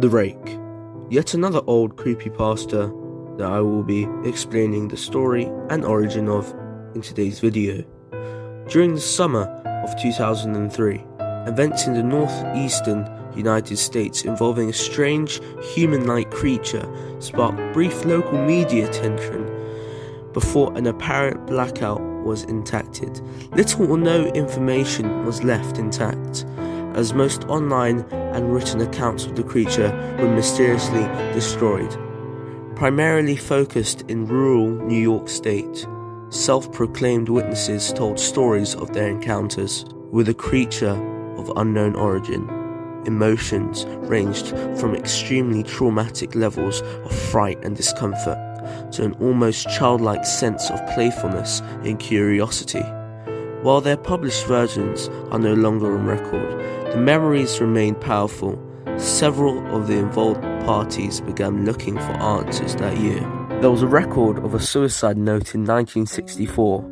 The Rake, yet another old creepypasta that I will be explaining the story and origin of in today's video. During the summer of 2003, events in the northeastern United States involving a strange human-like creature sparked brief local media attention before an apparent blackout was enacted. Little or no information was left intact, as most online and written accounts of the creature were mysteriously destroyed. Primarily focused in rural New York State, self-proclaimed witnesses told stories of their encounters with a creature of unknown origin. Emotions ranged from extremely traumatic levels of fright and discomfort to an almost childlike sense of playfulness and curiosity. While their published versions are no longer on record, the memories remain powerful. Several of the involved parties began looking for answers that year. There was a record of a suicide note in 1964.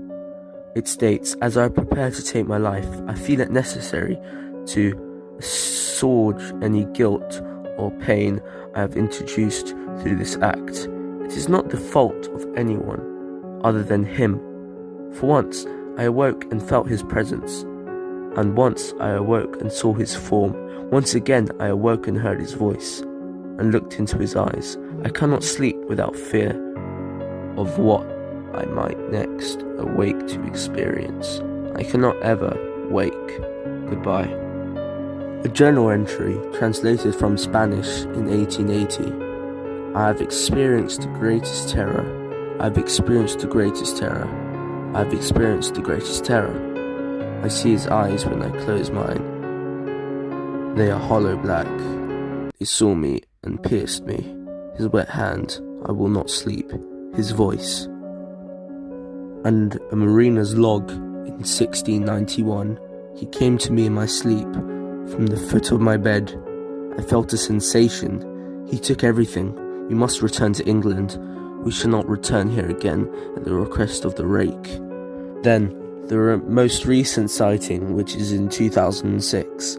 It states, "As I prepare to take my life, I feel it necessary to assuage any guilt or pain I have introduced through this act. It is not the fault of anyone other than him. For once, I awoke and felt his presence, and once I awoke and saw his form. Once again I awoke and heard his voice, and looked into his eyes. I cannot sleep without fear of what I might next awake to experience. I cannot ever wake. Goodbye." A journal entry translated from Spanish in 1880. "I have experienced the greatest terror. I have experienced the greatest terror. I have experienced the greatest terror. I see his eyes when I close mine. They are hollow black. He saw me and pierced me. His wet hand, I will not sleep. His voice." And a mariner's log in 1691. "He came to me in my sleep. From the foot of my bed, I felt a sensation. He took everything. We must return to England. We shall not return here again at the request of the Rake." Then, the most recent sighting, which is in 2006.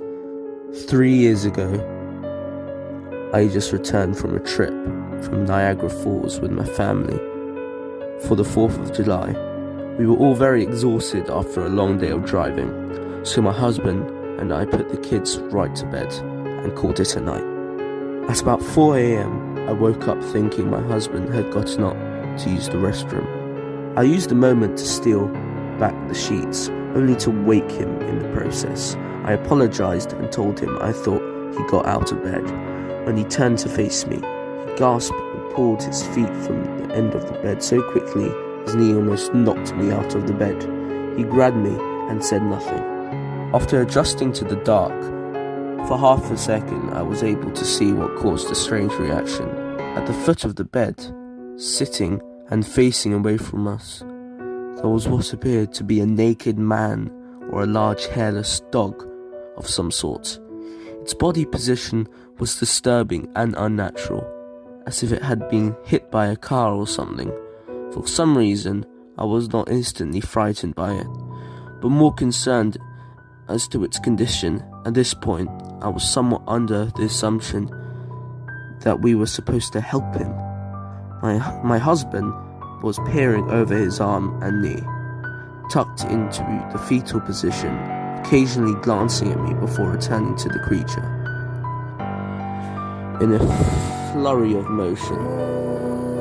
3 years ago, I just returned from a trip from Niagara Falls with my family for the 4th of July. We were all very exhausted after a long day of driving, so my husband and I put the kids right to bed and called it a night. At about 4 a.m, I woke up thinking my husband had gotten up to use the restroom. I used the moment to steal back the sheets, only to wake him in the process. I apologized and told him I thought he got out of bed. When he turned to face me, he gasped and pulled his feet from the end of the bed so quickly his knee almost knocked me out of the bed. He grabbed me and said nothing. After adjusting to the dark, for half a second I was able to see what caused the strange reaction. At the foot of the bed, sitting and facing away from us, there was what appeared to be a naked man or a large hairless dog of some sort. Its body position was disturbing and unnatural, as if it had been hit by a car or something. For some reason, I was not instantly frightened by it, but more concerned as to its condition. At this point, I was somewhat under the assumption that we were supposed to help him. My husband was peering over his arm and knee, tucked into the fetal position, occasionally glancing at me before returning to the creature. In a flurry of motion,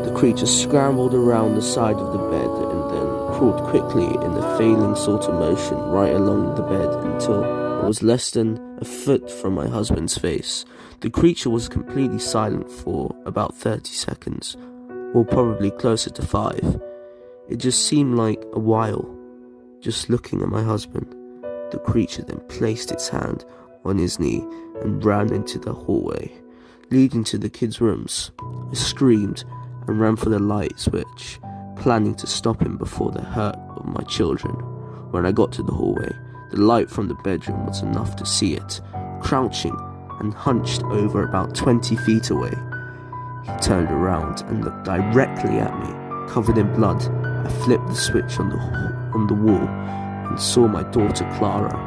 the creature scrambled around the side of the bed and then crawled quickly in a failing sort of motion right along the bed until it was less than a foot from my husband's face. The creature was completely silent for about 30 seconds, or probably closer to 5. It just seemed like a while, just looking at my husband. The creature then placed its hand on his knee and ran into the hallway, leading to the kids' rooms. I screamed and ran for the light switch, planning to stop him before the hurt of my children. When I got to the hallway, the light from the bedroom was enough to see it, crouching and hunched over about 20 feet away. He turned around and looked directly at me, covered in blood. I flipped the switch on the wall and saw my daughter Clara.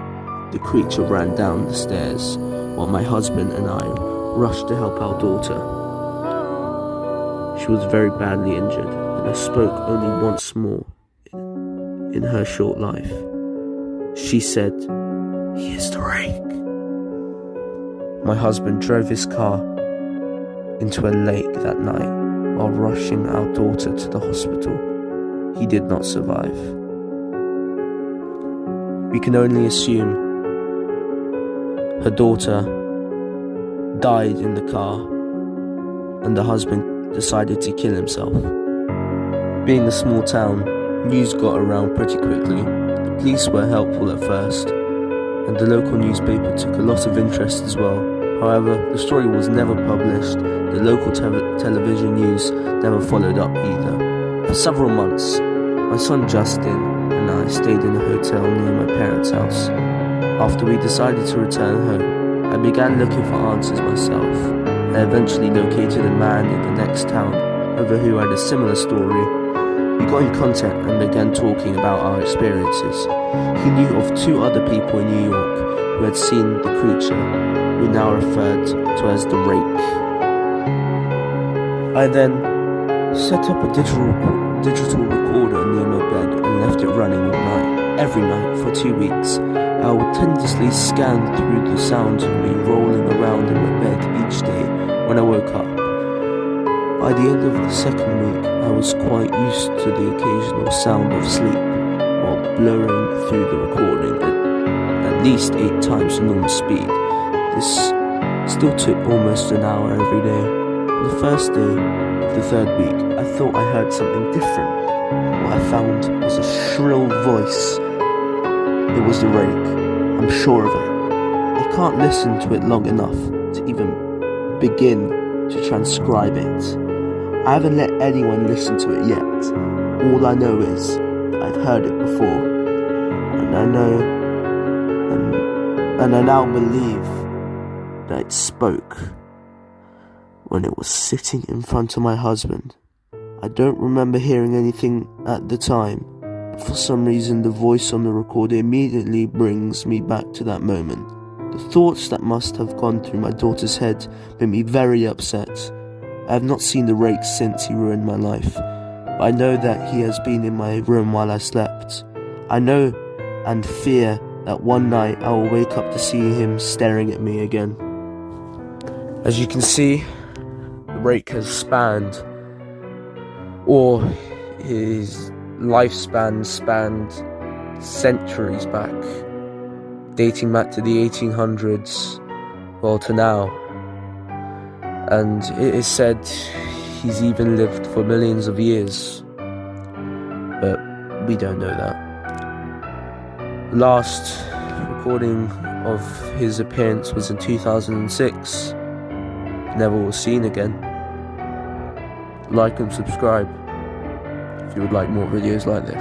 The creature ran down the stairs while my husband and I rushed to help our daughter. She was very badly injured and has spoke only once more in her short life. She said, "He is the rake." My husband drove his car into a lake that night while rushing our daughter to the hospital. He did not survive. We can only assume her daughter died in the car and the husband decided to kill himself. Being a small town, news got around pretty quickly. The police were helpful at first, and the local newspaper took a lot of interest as well. However, the story was never published. The local television news never followed up either. For several months, my son Justin and I stayed in a hotel near my parents' house. After we decided to return home, I began looking for answers myself. I eventually located a man in the next town over who had a similar story. We got in contact and began talking about our experiences. He knew of 2 other people in New York who had seen the creature, we now referred to as the rake. I then set up a digital recorder near my bed and left it running all night. Every night for 2 weeks, I would tendlessly scan through the sounds of me rolling around in my bed each day when I woke up. By the end of the 2nd week, I was quite used to the occasional sound of sleep while blurring through the recording at least 8 times the normal speed. This still took almost an hour every day. On the first day of the 3rd week, I thought I heard something different. What I found was a shrill voice. It was the rake, I'm sure of it. I can't listen to it long enough to even begin to transcribe it. I haven't let anyone listen to it yet. All I know is I've heard it before, and I now believe that it spoke when it was sitting in front of my husband. I don't remember hearing anything at the time. For some reason, the voice on the recorder immediately brings me back to that moment. The thoughts that must have gone through my daughter's head made me very upset. I have not seen the rake since he ruined my life, but I know that he has been in my room while I slept. I know and fear that one night I will wake up to see him staring at me again. As you can see, the rake has spanned, or his lifespan spanned centuries back, dating back to the 1800s, well, to now. And it is said he's even lived for millions of years, but we don't know that. Last recording of his appearance was in 2006. Never was seen again. Like and subscribe if you would like more videos like this.